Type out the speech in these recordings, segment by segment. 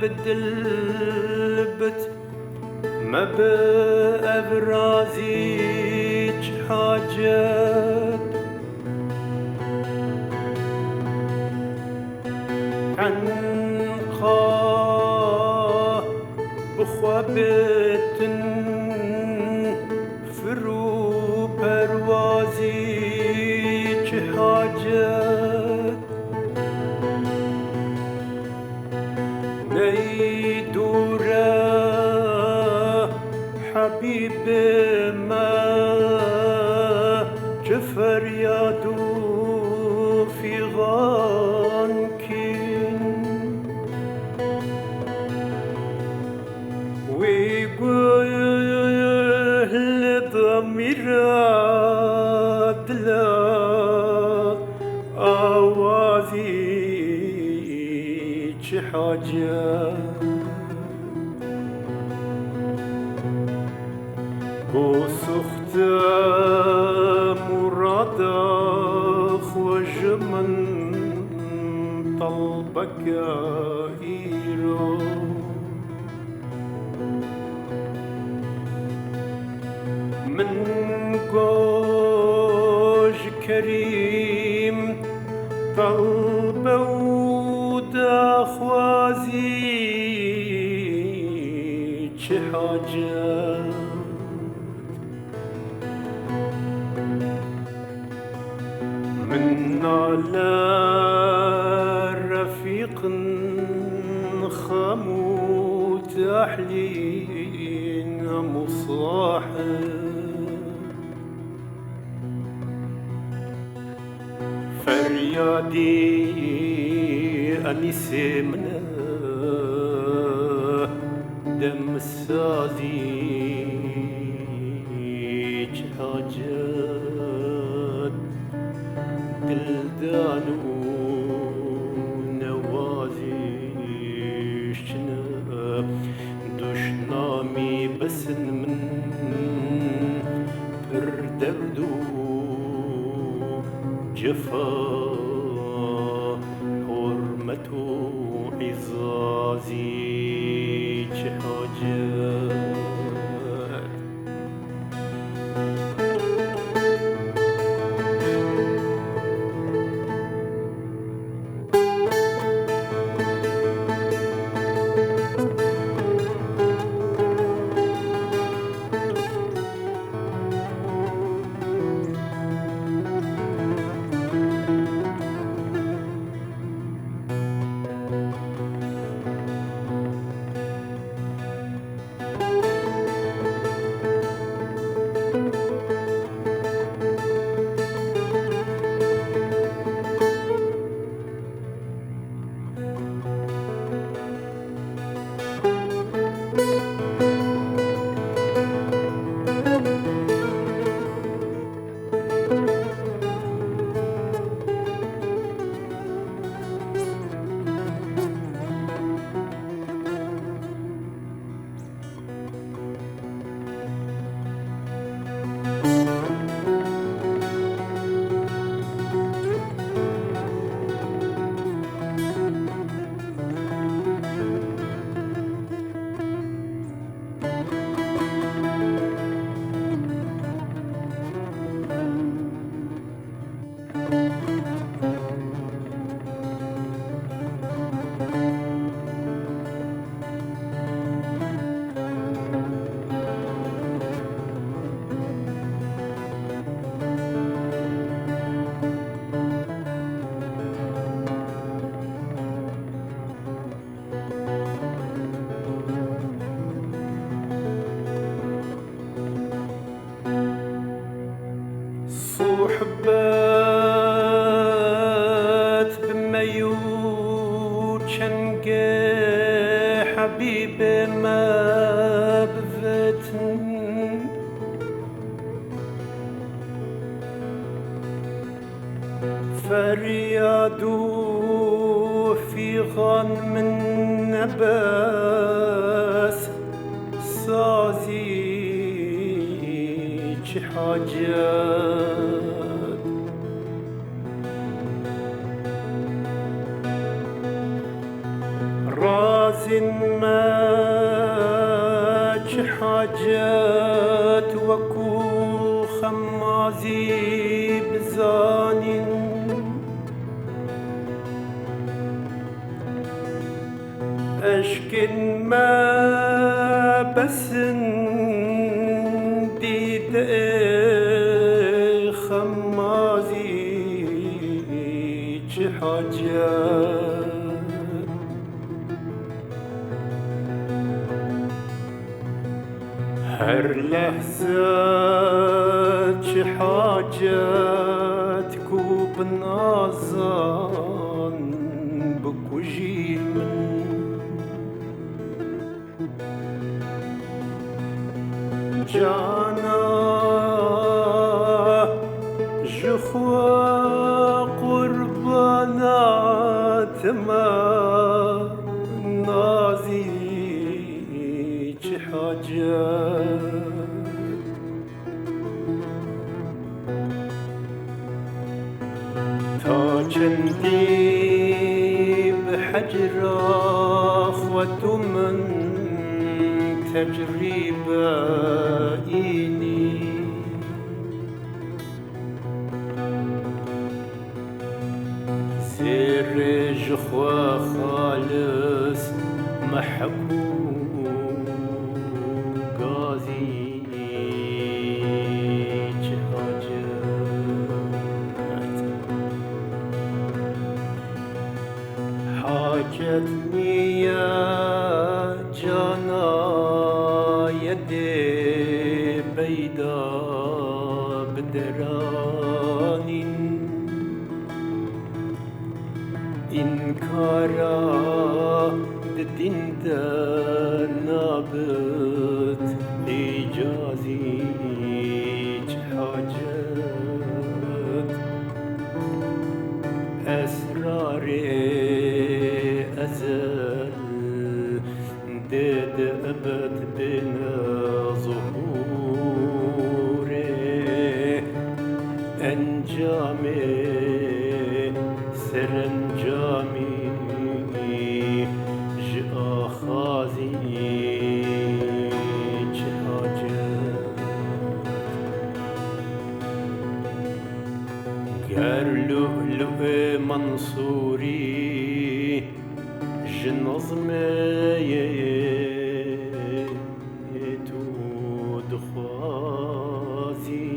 بدلبت ما بأبرازيج حاجات عن خا بخوابت فرو پروازيج حاجات نيدورة حبيب ما جفر يادو في غانكين ويقول ضميرات لا آوازي حاجة وسخت مرادا خوش من طلبك إيرو من قوش كريم طلب ودا خوازي حاجة من على رفيق خموت أحلين مصاحب فريادي أنيسي منه دم السازي حاجات دلدانو نوازي شنب دشنامي بسن من بردردو جفا حرمتو عزازي حاجات صحبات بميوت شنقة حبيب ما بفتن فريادو في غن من نباس سازي حاجات راز ما حاجات وكو خمازي بزانين أشكن ما بسن ديد خمازي حاجات هر لحظة حاجات كوب نازان بكوجي من جانا جخوا قربانات ما نازي حاجات تا چندی بحجر أخوة من تجربة إني سر جخوا خالص محبوب غازي حاجتني يا جانا يدي بيضاء بدرانين إنكارا الدين نابت إيجازي حاجات أسرار أزل دد أبد بنا ظهوري أنجامي سرنجامي خازي حاجات قال لؤلؤ منصوري جنظميت دخوازي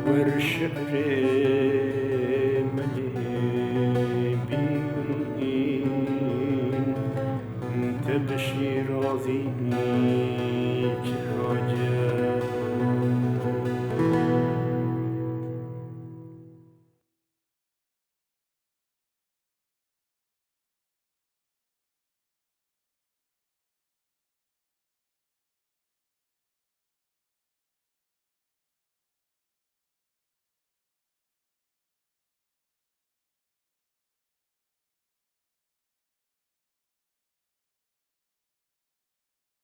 ورشعري تبشي رازي حاجات